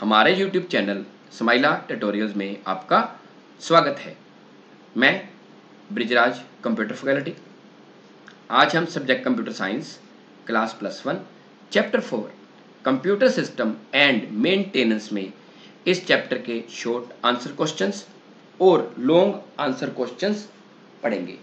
हमारे YouTube channel स्माइला tutorials में आपका स्वागत है। मैं ब्रिजराज कंप्यूटर फैकल्टी। आज हम subject computer science class +1 chapter 4 computer system and maintenance में इस चैप्टर के शॉर्ट आंसर क्वेश्चंस और लॉन्ग आंसर क्वेश्चंस पढ़ेंगे।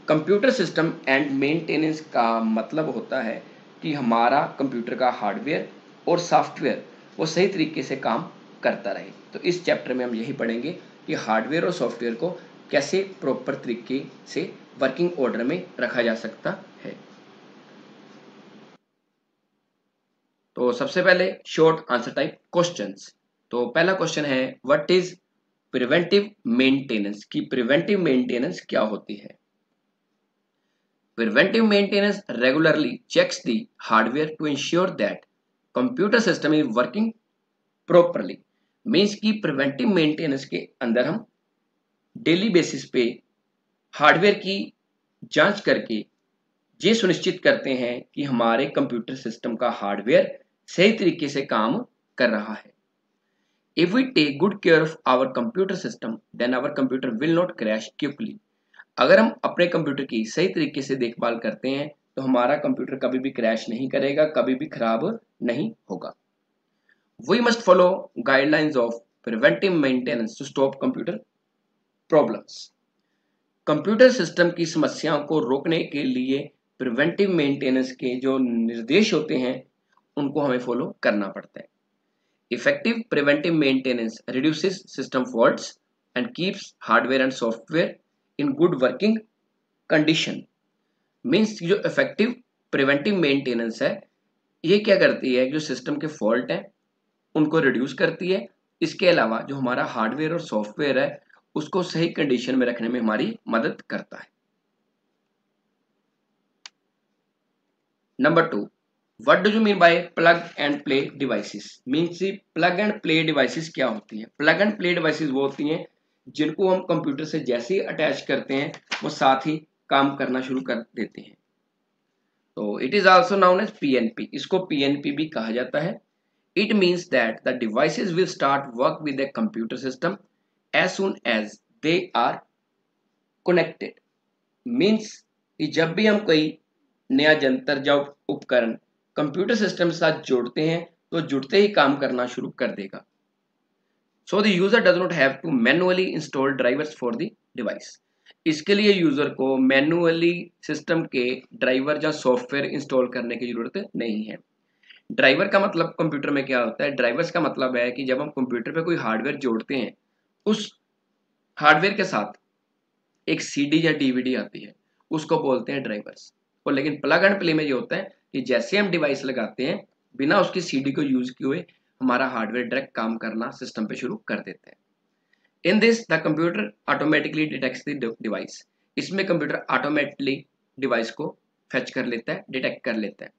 कंप्यूटर सिस्टम एंड मेंटेनेंस का मतलब होता है कि हमारा कंप्यूटर का हार्डवेयर और सॉफ्टवेयर वो सही तरीके से काम करता रहे। तो इस चैप्टर में हम यही पढ़ेंगे कि हार्डवेयर और सॉफ्टवेयर को कैसे प्रॉपर तरीके से वर्किंग ऑर्डर में रखा जा सकता है। तो सबसे पहले शॉर्ट आंसर टाइप क्वेश्चंस। तो पहला क्वेश्चन है, व्हाट इज प्रिवेंटिव मेंटेनेंस? की प्रिवेंटिव मेंटेनेंस क्या होती है? Preventive maintenance regularly checks the hardware to ensure that computer system is working properly. Means कि प्रिवेंटिव मेंटेनेंस के अंदर हम डेली बेसिस पे हार्डवेयर की जांच करके ये सुनिश्चित करते हैं कि हमारे कंप्यूटर सिस्टम का हार्डवेयर सही तरीके से काम कर रहा है। If we take good care of our computer system, then our computer will not crash quickly. अगर हम अपने कंप्यूटर की सही तरीके से देखभाल करते हैं तो हमारा कंप्यूटर कभी भी क्रैश नहीं करेगा, कभी भी खराब नहीं होगा। We must follow guidelines of preventive maintenance to stop computer problems. Computer system की समस्याओं को रोकने के लिए प्रिवेंटिव मेंटेनेंस के जो निर्देश होते हैं उनको हमें फॉलो करना पड़ता है। Effective preventive maintenance reduces system faults and keeps hardware and software in good working condition. Means जो इफेक्टिव प्रिवेंटिव मेंटेनेंस है ये क्या करती है, जो सिस्टम के फॉल्ट हैं उनको रिड्यूस करती है। इसके अलावा जो हमारा हार्डवेयर और सॉफ्टवेयर है उसको सही कंडीशन में रखने में हमारी मदद करता है। Number 2, what do you mean by plug and play devices? Means plug and play devices क्या होती हैं? प्लग एंड प्ले डिवाइसेस वो होती हैं जिनको हम कंप्यूटर से जैसे ही अटैच करते हैं वो साथ ही काम करना शुरू कर देते हैं। तो it is also known as PNP. इसको पीएनपी भी कहा जाता है। It means that the devices will start work with the computer system as soon as they are connected. Means कि जब भी हम कोई नया यंत्र या उपकरण कंप्यूटर सिस्टम के साथ जोड़ते हैं तो जुड़ते ही काम करना शुरू कर देगा। So the user does not have to manually install drivers for the device. इसके लिए यूजर को मैनुअली सिस्टम के ड्राइवर या सॉफ्टवेयर इंस्टॉल करने की जरूरत नहीं है। ड्राइवर का मतलब कंप्यूटर में क्या होता है? ड्राइवर्स का मतलब है कि जब हम कंप्यूटर पे कोई हार्डवेयर जोड़ते हैं उस हार्डवेयर के साथ एक सीडी या डीवीडी आती है, उसको बोलते हैं ड्राइवर्स। और लेकिन प्लग एंड प्ले में ये होता है कि जैसे हम डिवाइस लगाते हैं बिना उसकी सीडी को यूज किए हुए हमारा हार्डवेयर डायरेक्ट काम करना सिस्टम पे शुरू कर देते हैं। In this the computer automatically detects the device. इसमें कंप्यूटर ऑटोमेटिकली डिवाइस को फेच कर लेता है, डिटेक्ट कर लेता है।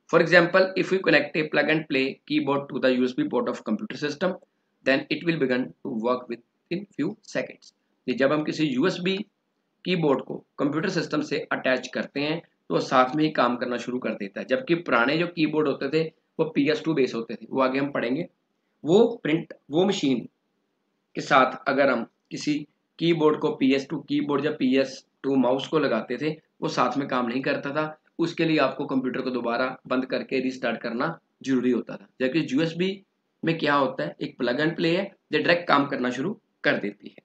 For example, if you connect a plug and play keyboard to the USB port of computer system then it will begin to work with in few seconds. जब हम किसी यूएसबी कीबोर्ड को कंप्यूटर सिस्टम से attach करते हैं तो साथ में ही काम करना शुरू कर देता है। जबकि पुराने जो कीबोर्ड होते थे वो PS2 बेस होते थे, वो आगे हम पढ़ेंगे। वो मशीन के साथ अगर हम किसी कीबोर्ड को PS2 कीबोर्ड या PS2 माउस को लगाते थे वो साथ में काम नहीं करता था। उसके लिए आपको कंप्यूटर को दोबारा बंद करके रिस्टार्ट करना जरूरी होता था। जबकि यूएसबी में क्या होता है, एक प्लग एंड प्ले है जो डायरेक्ट काम करना शुरू कर देती है।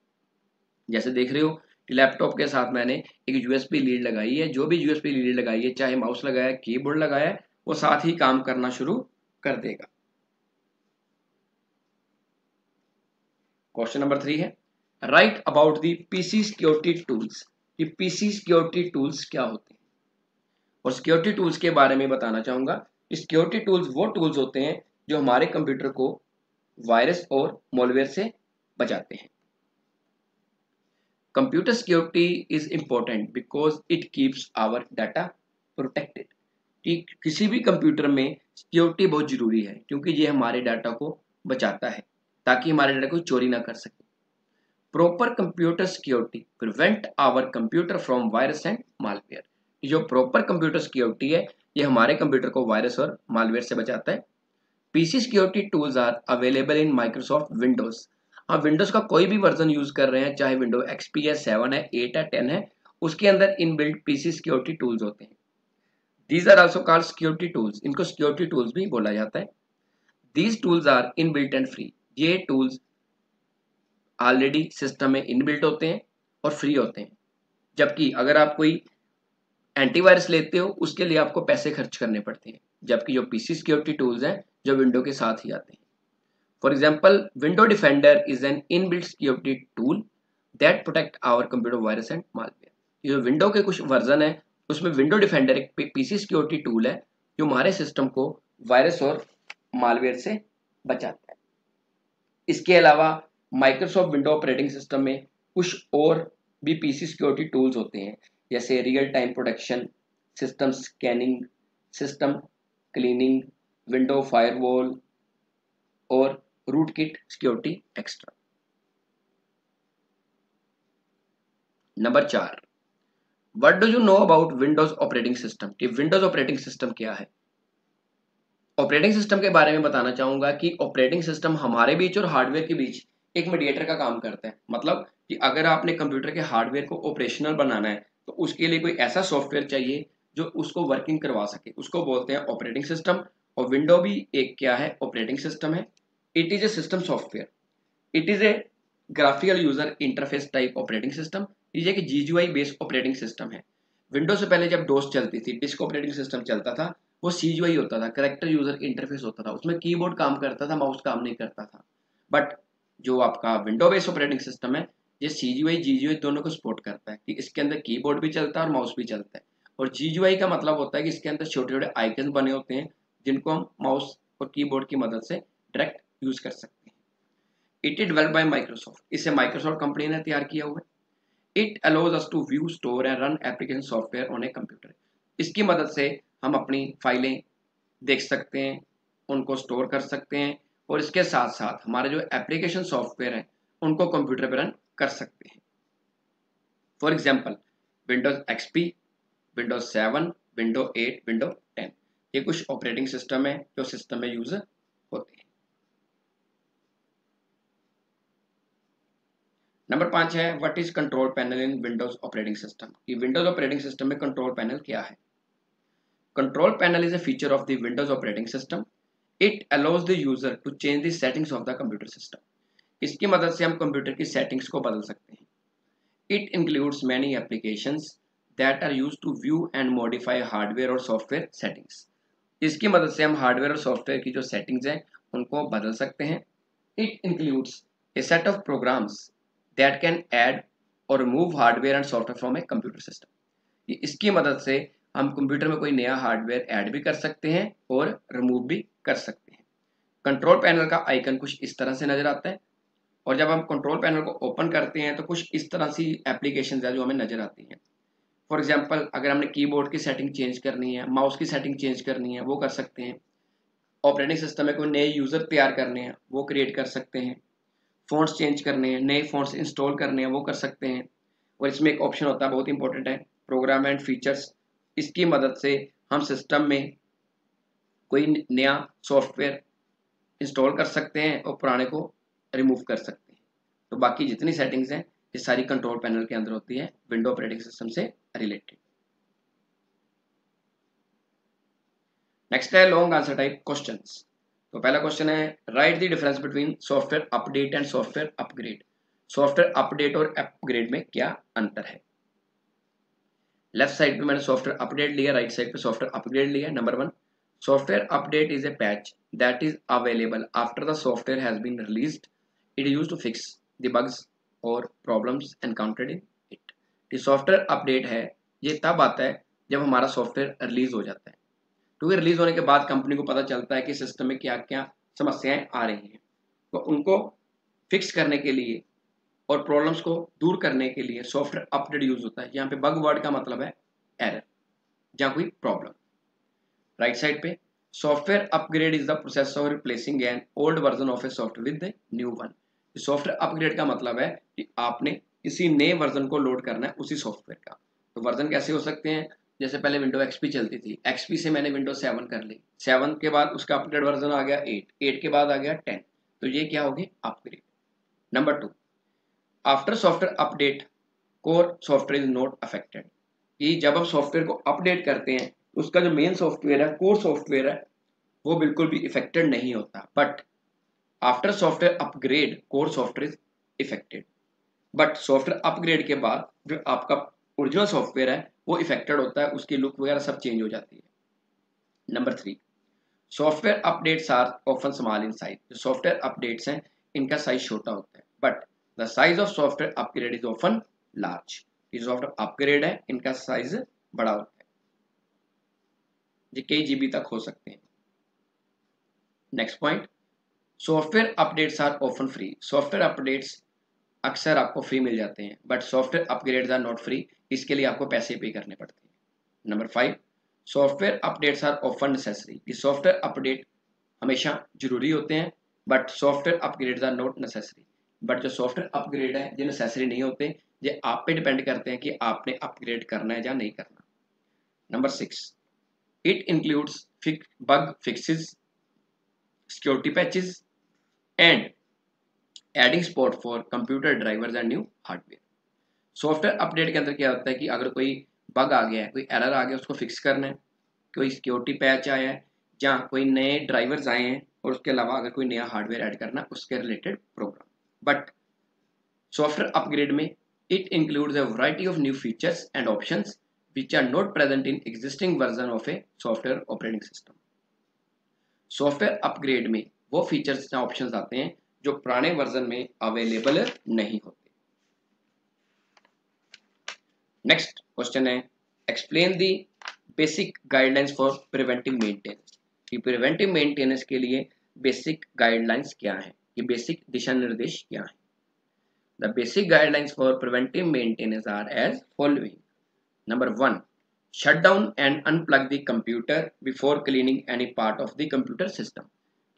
जैसे देख रहे हो कि लैपटॉप के साथ मैंने एक यूएसबी लीड लगाई है। जो भी यूएसबी लीड लगाई है, चाहे माउस लगाया है, कीबोर्ड लगाया है, वो साथ ही काम करना शुरू कर देगा। क्वेश्चन नंबर 3 है, right about the PC security tools. ये पीसी सिक्योरिटी टूल्स क्या होते हैं? और सिक्योरिटी टूल्स के बारे में बताना चाहूंगा। सिक्योरिटी टूल्स वो टूल्स होते हैं जो हमारे कंप्यूटर को वायरस और मॉलवेयर से बचाते हैं। Computer security is important because it keeps our data protected. कि किसी भी कंप्यूटर में सिक्योरिटी बहुत जरूरी है क्योंकि ये हमारे डाटा को बचाता है ताकि हमारे डाटा को चोरी ना कर सके। Proper computer security prevent our computer from virus and malware. जो प्रॉपर कंप्यूटर सिक्योरिटी है ये हमारे कंप्यूटर को वायरस और मालवेयर से बचाता है। PC security tools are available in Microsoft Windows. हाँ, विंडोज का कोई भी वर्जन यूज कर रहे हैं, चाहे विंडो एक्सपी है, 7 है, 8 है, 10 है, उसके अंदर इनबिल्ट पीसी सिक्योरिटी टूल्स होते हैं। These are also called security tools, इनको सिक्योरिटी टूल्स भी बोला जाता है। These tools are inbuilt and free, ये टूल्स ऑलरेडी सिस्टम में इनबिल्ट होते हैं और फ्री होते हैं। जबकि अगर आप कोई एंटीवायरस लेते हो उसके लिए आपको पैसे खर्च करने पड़ते हैं, जबकि जो पीसी सिक्योरिटी टूल्स हैं जो विंडो के साथ ही आते हैं। For example, window defender is an inbuilt security tool that protect our computer virus and malware. ये जो विंडो के कुछ वर्जन है उसमें विंडो डिफेंडर एक पीसी सिक्योरिटी टूल है जो हमारे सिस्टम को वायरस और मालवेयर से बचाता है। इसके अलावा माइक्रोसॉफ्ट विंडो ऑपरेटिंग सिस्टम में कुछ और भी पीसी सिक्योरिटी टूल्स होते हैं, जैसे real time protection, system scanning, system cleaning, window firewall और rootkit security extra. Number 4, what do you know about Windows operating system. कि विंडोज ऑपरेटिंग सिस्टम क्या है। ऑपरेटिंग सिस्टम के बारे में बताना चाहूंगा कि ऑपरेटिंग सिस्टम हमारे बीच और हार्डवेयर के बीच एक मीडिएटर का काम करता है। मतलब कि अगर आपने कंप्यूटर के हार्डवेयर को ऑपरेशनल बनाना है तो उसके लिए कोई ऐसा सॉफ्टवेयर चाहिए जो उसको वर्किंग करवा सके, उसको बोलते हैं ऑपरेटिंग सिस्टम। और विंडो भी एक क्या है, ऑपरेटिंग सिस्टम है। It is a system software, it is a graphical user interface type operating system. ये कि जीयूआई बेस्ड ऑपरेटिंग सिस्टम है। विंडोज से पहले जब डोस चलती थी, डिस्क ऑपरेटिंग सिस्टम चलता था, वो सीजीआई होता था, करेक्टर यूजर इंटरफेस होता था, उसमें कीबोर्ड काम करता था, माउस काम नहीं करता था। बट जो आपका विंडो बेस्ड ऑपरेटिंग सिस्टम है, ये सीजीआई जीजीआई दोनों को सपोर्ट करता है कि इसके अंदर कीबोर्ड भी चलता है और माउस भी चलता है। और जीयूआई का मतलब होता है कि इसके अंदर छोटे छोटे आइकन बने होते हैं जिनको हम माउस और कीबोर्ड की मदद से डायरेक्ट यूज कर सकते हैं। It is developed by Microsoft, इसे माइक्रोसॉफ्ट कंपनी ने तैयार किया हुआ है। It allows us to view, store and run application software on a computer. इसकी मदद से हम अपनी फाइलें देख सकते हैं, उनको स्टोर कर सकते हैं और इसके साथ साथ हमारे जो एप्लीकेशन सॉफ्टवेयर हैं उनको कंप्यूटर पर रन कर सकते हैं। For example, Windows XP, Windows 7, window 8, window 10, ये कुछ ऑपरेटिंग सिस्टम है जो सिस्टम में यूज होते हैं। नंबर 5 है, what is control panel in Windows operating system. कि विंडोज ऑपरेटिंग सिस्टम में कंट्रोल पैनल क्या है। Control panel is a feature of the Windows operating system. It allows the user to change the settings of the computer system. इसकी मदद से हम computer की settings को बदल सकते हैं। It includes many applications that are used to view and modify hardware और software settings. इसकी मदद से हम हार्डवेयर और सॉफ्टवेयर की जो सेटिंग्स हैं उनको बदल सकते हैं। It includes a set of programs that can add or remove hardware and software from a computer system. इसकी मदद से हम कंप्यूटर में कोई नया हार्डवेयर ऐड भी कर सकते हैं और रिमूव भी कर सकते हैं। कंट्रोल पैनल का आइकन कुछ इस तरह से नजर आता है और जब हम कंट्रोल पैनल को ओपन करते हैं तो कुछ इस तरह सी एप्लीकेशन है जो हमें नजर आती हैं। फॉर एग्जांपल, अगर हमने कीबोर्ड की सेटिंग चेंज करनी है, माउस की सेटिंग चेंज करनी है, वो कर सकते हैं। ऑपरेटिंग सिस्टम में कोई नए यूजर तैयार करने हैं, वो क्रिएट कर सकते हैं। फ़ॉन्ट्स चेंज करने हैं, नए फ़ॉन्ट्स इंस्टॉल करने हैं, वो कर सकते हैं। और इसमें एक ऑप्शन होता है बहुत इंपॉर्टेंट है, प्रोग्राम एंड फीचर्स। इसकी मदद से हम सिस्टम में कोई नया सॉफ्टवेयर इंस्टॉल कर सकते हैं और पुराने को रिमूव कर सकते हैं। तो बाकी जितनी सेटिंग्स हैं ये सारी कंट्रोल पैनल के अंदर होती है विंडो ऑपरेटिंग सिस्टम से रिलेटेड। नेक्स्ट है लॉन्ग आंसर टाइप क्वेश्चंस। तो पहला क्वेश्चन है, write the difference between software update and software upgrade. Software update और अपग्रेड में क्या अंतर है। लेफ्ट साइड पे मैंने सॉफ्टवेयर अपडेट लिया, राइट साइड पे सॉफ्टवेयर अपग्रेड लिया। Number 1, software update is a patch that is available after the software has been released. It is used to fix the bugs और प्रॉब्लम्स एनकाउंटर्ड इन इट। ये software update है, ये तब आता है जब हमारा सॉफ्टवेयर रिलीज हो जाता है, क्योंकि रिलीज होने के बाद कंपनी को पता चलता है कि सिस्टम में क्या क्या समस्याएं आ रही हैं, तो उनको फिक्स करने के लिए और प्रॉब्लम्स को दूर करने के लिए सॉफ्टवेयर अपडेट यूज होता है। यहाँ पे बग वर्ड का मतलब है एरर, जहाँ कोई प्रॉब्लम। राइट साइड पे, software upgrade is the process of replacing an old version of a software with the new one. Software upgrade का मतलब है कि आपने किसी नए वर्जन को लोड करना है उसी सॉफ्टवेयर का। तो वर्जन कैसे हो सकते हैं, जैसे पहले विंडो एक्सपी चलती थी, एक्सपी से मैंने विंडो 7 कर ली, 7 के बाद उसका अपग्रेड वर्जन आ गया 8, 8 के बाद आ गया 10, तो ये क्या हो गया upgrade. Number 2, after software update core software is not affected, कि जब हम सॉफ्टवेयर को अपडेट करते हैं उसका जो मेन सॉफ्टवेयर है, कोर सॉफ्टवेयर है, वो बिल्कुल भी इफेक्टेड नहीं होता, but after software upgrade core software is affected, but software upgrade के बाद जो आपका ओरिजिनल सॉफ्टवेयर है वो इफेक्टेड होता है, उसकी लुक वगैरह सब चेंज हो जाती है। Number 3, software updates are often small in size, जो सॉफ्टवेयर अपडेट्स हैं इनका साइज छोटा होता है, but the size of software upgrade is often large, ये सॉफ्टवेयर अपग्रेड है इनका साइज बड़ा होता है, ये कई जीबी तक हो सकते हैं। Next point, software updates are often free, software updates अक्सर आपको फ्री मिल जाते हैं, but software upgrades are not free, इसके लिए आपको पैसे पे करने पड़ते हैं। Number 5, software updates are often necessary, कि सॉफ्टवेयर अपडेट हमेशा जरूरी होते हैं, but software upgrades are not necessary, but जो सॉफ्टवेयर अपग्रेड है ये नेसेसरी नहीं होते, ये आप पे डिपेंड करते हैं कि आपने अपग्रेड करना है या नहीं करना। Number 6, it includes bug fixes, security patches and adding support for computer drivers and new hardware. Software update के अंदर क्या होता है कि अगर कोई बग आ गया है, कोई एरर आ गया, उसको फिक्स करना है, कोई सिक्योरिटी पैच आया है, या कोई नए ड्राइवर्स आए हैं, और उसके अलावा अगर कोई नया हार्डवेयर ऐड करना है उसके related program. But software upgrade में it includes a variety of new features and options which are not present in existing version of a software operating system. Software upgrade में वो फीचर्स या options आते हैं जो पुराने वर्जन में available नहीं होते। नेक्स्ट क्वेश्चन है, explain the basic guidelines for preventive maintenance, कि प्रिवेंटिव मेंटेनेंस के लिए बेसिक गाइडलाइंस क्या है, ये बेसिक दिशा निर्देश क्या है। The basic guidelines for preventive maintenance are as following. Number 1, shut down and unplug the computer before cleaning any part of the computer system,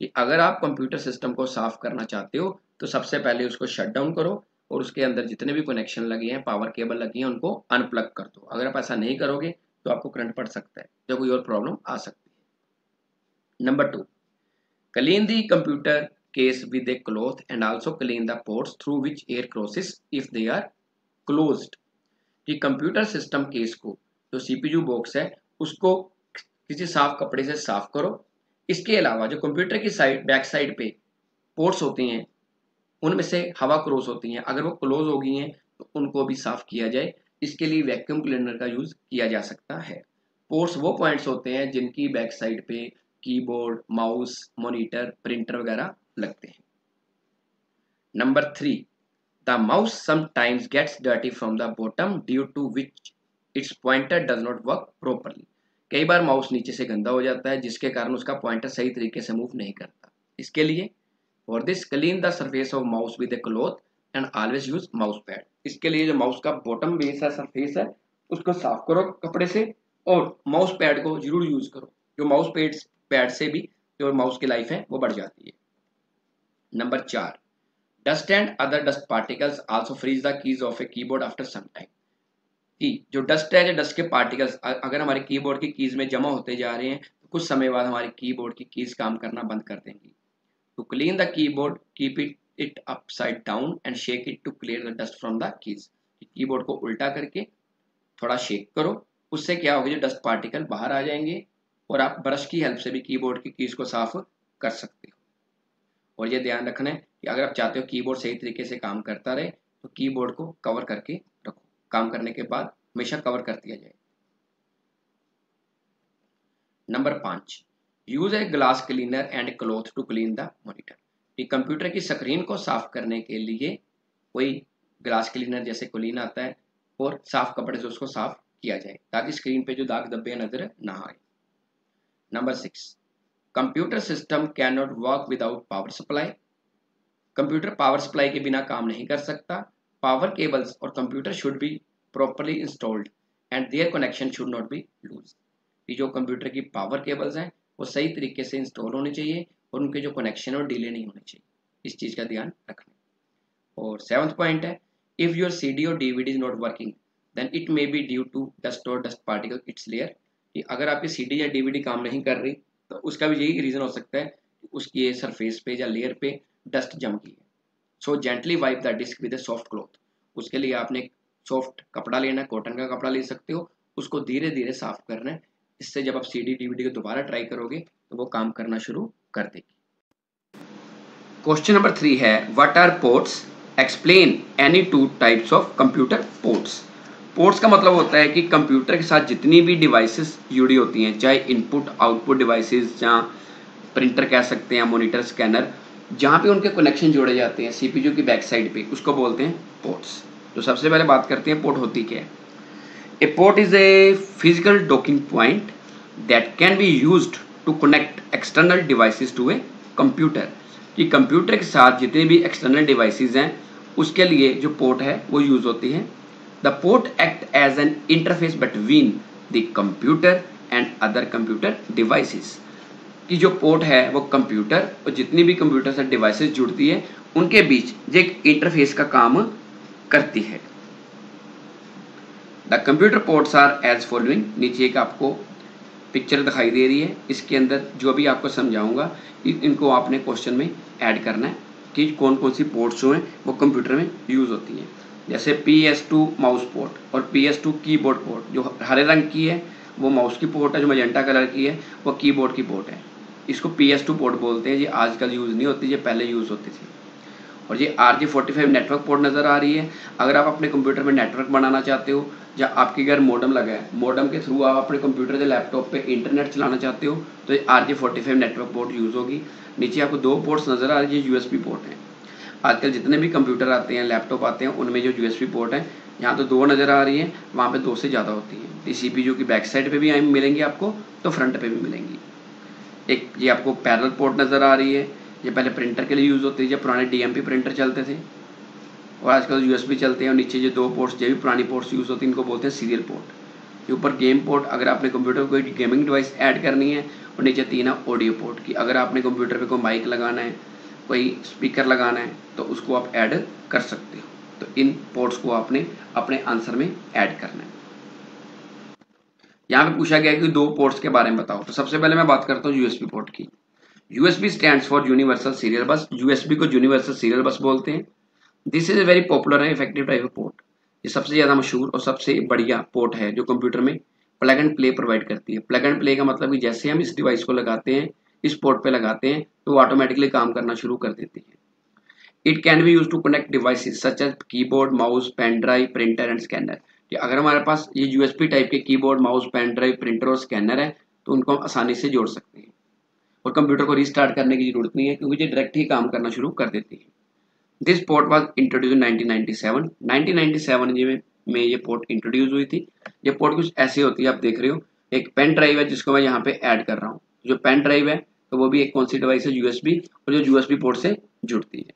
कि अगर आप कंप्यूटर सिस्टम को साफ करना चाहते हो तो सबसे पहले उसको शट डाउन करो और उसके अंदर जितने भी कनेक्शन लगे हैं, पावर केबल लगी हैं, उनको अनप्लग कर दो। अगर आप ऐसा नहीं करोगे तो आपको करंट पड़ सकता है या कोई और प्रॉब्लम आ सकती है। Number 2, clean the computer case with a cloth and also clean the ports through which air crosses if they are closed, कि कंप्यूटर सिस्टम केस को, जो सीपीयू बॉक्स है, उसको किसी साफ कपड़े से साफ करो। इसके अलावा जो कंप्यूटर की साइड बैक साइड पे पोर्ट्स होती हैं उनमें से हवा क्रॉस होती हैं, अगर वो क्लोज हो गई हैं तो उनको भी साफ किया जाए। इसके लिए वैक्यूम क्लीनर का यूज किया जा सकता है। पोर्ट्स वो पॉइंट्स होते हैं जिनकी बैक साइड पे कीबोर्ड, माउस, मॉनिटर, प्रिंटर वगैरह लगते हैं। Number 3, the mouse sometimes gets dirty from the bottom due to which its pointer does not work properly, कई बार माउस नीचे से गंदा हो जाता है जिसके कारण उसका पॉइंटर सही तरीके से मूव नहीं करता। इसके लिए for this clean the surface of mouse with a cloth and always use mouse pad, इसके लिए जो माउस का बॉटम बेस है, सरफेस है, उसको साफ करो कपड़े से और माउस पैड को जरूर यूज करो, जो माउस पैड से भी जो माउस की लाइफ है वो बढ़ जाती है। Number 4, dust and other dust particles also freeze the keys of a keyboard after some time, कि जो डस्ट है, जो डस्ट के पार्टिकल्स अगर हमारे कीबोर्ड की कीज में जमा होते जा रहे हैं तो कुछ समय बाद हमारी कीबोर्ड की कीज काम करना बंद कर देंगी। To clean the keyboard keep it upside down and shake it to clear the dust from the keys, keyboard को उल्टा करके थोड़ा शेक करो, उससे क्या होगा, जो डस्ट पार्टिकल बाहर आ जाएंगे और आप ब्रश की हेल्प से भी कीबोर्ड की कीज को साफ कर सकते हो। और ये ध्यान रखना है कि अगर आप चाहते हो कीबोर्ड सही तरीके से काम करता रहे तो कीबोर्ड को कवर करके रखो, काम करने के बाद हमेशा कवर कर दिया जाए। Number 5, use a glass cleaner and cloth to clean the monitor, कि कंप्यूटर की स्क्रीन को साफ करने के लिए कोई ग्लास क्लीनर जैसे क्लीन आता है और साफ कपड़े से उसको साफ किया जाए ताकि स्क्रीन पे जो दाग धब्बे नजर ना आए। Number 6, computer system can not work without power supply, computer power supply के बिना काम नहीं कर सकता। पावर केबल्स और computer should be properly installed and their connection should not be loose, कि जो कंप्यूटर की पावर केबल्स हैं वो सही तरीके से इंस्टॉल होनी चाहिए और उनके जो कनेक्शन है वो डिले नहीं होने चाहिए, इस चीज़ का ध्यान रखना। और 7th पॉइंट है, इफ़ योर CD और DVD is not working then it may be due to dust और डस्ट पार्टिकल इट्स लेयर, कि अगर आपकी CD या DVD काम नहीं कर रही तो उसका भी यही रीज़न हो सकता है कि उसकी सरफेस पे या लेयर पे डस्ट जम गई है। So gently wipe the disk with a soft cloth, उसके लिए आपने एक सॉफ्ट कपड़ा लेना है, कॉटन का कपड़ा ले सकते हो, उसको धीरे धीरे साफ करना है। इससे जब आप CD DVD को दोबारा ट्राई करोगे तो वो काम करना शुरू कर देगी। क्वेश्चन नंबर 3 है what are ports, explain any two types of computer ports. Ports का मतलब होता है कि कंप्यूटर के साथ जितनी भी डिवाइसेस जुड़ी होती हैं, चाहे इनपुट आउटपुट डिवाइसेस, जहाँ प्रिंटर कह सकते हैं, मॉनिटर, स्कैनर, जहाँ पे उनके कनेक्शन जोड़े जाते हैं CPU की बैक साइड पे, उसको बोलते हैं पोर्ट्स। तो सबसे पहले बात करते हैं पोर्ट होती क्या है। A port is a physical docking point that can be used to connect external devices to a computer, कि कंप्यूटर के साथ जितने भी एक्सटर्नल डिवाइसेस हैं उसके लिए जो पोर्ट है वो यूज होती है। The port act as an interface between the computer and other computer devices, कि जो पोर्ट है वो कंप्यूटर और जितनी भी कंप्यूटर से डिवाइसेस जुड़ती है उनके बीच जो एक इंटरफेस का काम करती है। The computer ports are as following, नीचे एक आपको पिक्चर दिखाई दे रही है, इसके अंदर जो भी आपको समझाऊंगा इनको आपने क्वेश्चन में ऐड करना है कि कौन कौन सी पोर्ट्स जो हैं वो कंप्यूटर में यूज़ होती हैं। जैसे PS2 माउस पोर्ट और PS2 कीबोर्ड पोर्ट, जो हरे रंग की है वो माउस की पोर्ट है, जो मजेंटा कलर की है वो कीबोर्ड की पोर्ट है। इसको PS2 पोर्ट बोलते हैं। ये आजकल यूज़ नहीं होती, ये पहले यूज़ होती थी। और ये RJ45 नेटवर्क पोर्ट नज़र आ रही है। अगर आप अपने कंप्यूटर में नेटवर्क बनाना चाहते हो या आपके घर मॉडेम लगा है, मॉडेम के थ्रू आप अपने कंप्यूटर या लैपटॉप पे इंटरनेट चलाना चाहते हो तो ये RJ45 नेटवर्क पोर्ट यूज़ होगी। नीचे आपको 2 पोर्ट्स नज़र आ रही है, USB पोर्ट हैं। आजकल जितने भी कंप्यूटर आते हैं, लैपटॉप आते हैं, उनमें जो USB पोर्ट है, यहाँ तो 2 नज़र आ रही है, वहाँ पे 2 से ज़्यादा होती है। ये CPU की बैक साइड पे भी मिलेंगी आपको, तो फ्रंट पे भी मिलेंगी। एक ये आपको पैरेलल पोर्ट नज़र आ रही है, ये पहले प्रिंटर के लिए यूज़ होती है, जब पुराने DMP प्रिंटर चलते थे, और आजकल USB चलते हैं। और नीचे जो 2 पोर्ट्स, जो भी पुरानी पोर्ट्स यूज़ होती हैं, इनको बोलते हैं सीरियल पोर्ट। ये ऊपर गेम पोर्ट, अगर आपने कंप्यूटर को कोई गेमिंग डिवाइस ऐड करनी है, और नीचे 3 है ऑडियो पोर्ट, की अगर आपने कंप्यूटर पे कोई माइक लगाना है, कोई स्पीकर लगाना है तो उसको आप ऐड कर सकते हो। तो इन पोर्ट्स को आपने अपने आंसर में ऐड करना है। यहाँ पे पूछा गया है कि 2 पोर्ट्स के बारे में बताओ, तो सबसे पहले मैं बात करता हूँ USB पोर्ट की। USB stands for universal serial बस। USB को यूनिवर्सल सीरियल बस बोलते हैं। This is a very popular and effective type of port. ये सबसे ज़्यादा मशहूर और सबसे बढ़िया पोर्ट है जो कंप्यूटर में प्लग एंड प्ले प्रोवाइड करती है। प्लग एंड प्ले का मतलब कि जैसे हम इस डिवाइस को लगाते हैं, इस पोर्ट पे लगाते हैं, तो वो ऑटोमेटिकली काम करना शुरू कर देती है। It can be use to connect devices such as keyboard, mouse, pen drive, printer and scanner. कि अगर हमारे पास ये USB टाइप के keyboard, mouse, pen drive, printer और स्कैनर है तो उनको हम आसानी से जोड़ सकते हैं और कंप्यूटर को रीस्टार्ट करने की जरूरत नहीं है, क्योंकि ये डायरेक्ट ही काम करना शुरू कर देती है। दिस पोर्ट वाज इंट्रोड्यूस इन 1997। 1997 में ये पोर्ट इंट्रोड्यूस हुई थी। ये पोर्ट कुछ ऐसी होती है, आप देख रहे हो, एक पेन ड्राइव है जिसको मैं यहाँ पे ऐड कर रहा हूँ। जो पेन ड्राइव है तो वो भी एक कौन सी डिवाइस है, USB, और जो USB पोर्ट से जुड़ती है।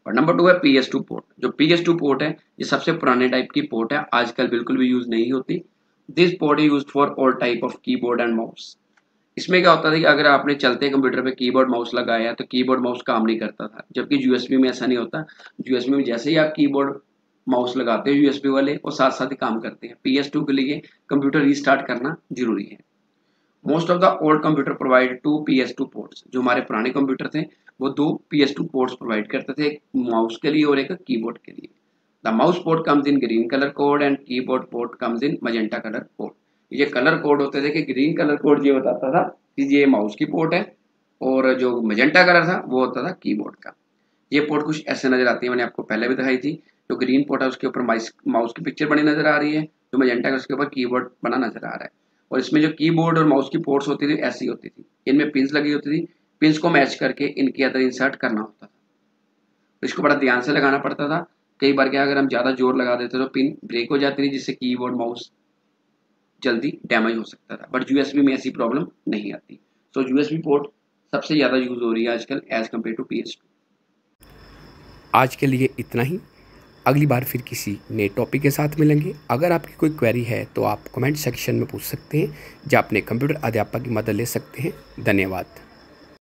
और नंबर 2 है PS2 पोर्ट। जो PS2 पोर्ट है ये सबसे पुराने टाइप की पोर्ट है, आजकल बिल्कुल भी यूज नहीं होती। This port is used for all type of keyboard and mouse. इसमें क्या होता था कि अगर आपने चलते कंप्यूटर पे कीबोर्ड माउस लगाया तो कीबोर्ड माउस काम नहीं करता था, जबकि USB में ऐसा नहीं होता। USB में जैसे ही आप कीबोर्ड माउस लगाते हो USB वाले, वो साथ साथ ही काम करते हैं। PS2 के लिए कंप्यूटर रीस्टार्ट करना जरूरी है। Most of the old computer provide 2 PS2 ports. जो हमारे पुराने कंप्यूटर थे वो 2 PS2 पोर्ट्स प्रोवाइड करते थे, एक माउस के लिए और एक कीबोर्ड के लिए। The mouse port comes in green colour code and keyboard port comes in magenta colour code. ये कलर कोड होते थे कि ग्रीन कलर कोड ये बताता था कि ये माउस की पोर्ट है, और जो मजेंटा कलर था वो होता था कीबोर्ड का। ये पोर्ट कुछ ऐसे नजर आती है, मैंने आपको पहले भी दिखाई थी। जो ग्रीन पोर्ट है उसके ऊपर माउस की पिक्चर बनी नजर आ रही है, जो मजेंटा है उसके ऊपर कीबोर्ड बना नजर आ रहा है। और इसमें जो कीबोर्ड और माउस की पोर्ट्स होती थी ऐसी होती थी, इनमें पिन्स लगी होती थी, पिन्स को मैच करके इनके अंदर इंसर्ट करना होता था। तो इसको बड़ा ध्यान से लगाना पड़ता था। कई बार क्या, अगर हम ज्यादा जोर लगा देते तो पिन ब्रेक हो जाती थी, जिससे कीबोर्ड माउस जल्दी डैमेज हो सकता था। बट USB में ऐसी प्रॉब्लम नहीं आती। तो USB पोर्ट सबसे ज्यादा यूज हो रही है आजकल एज कम्पेयर टू PS2। आज के लिए इतना ही। अगली बार फिर किसी नए टॉपिक के साथ मिलेंगे। अगर आपकी कोई क्वेरी है तो आप कमेंट सेक्शन में पूछ सकते हैं, या अपने कंप्यूटर अध्यापक की मदद ले सकते हैं। धन्यवाद।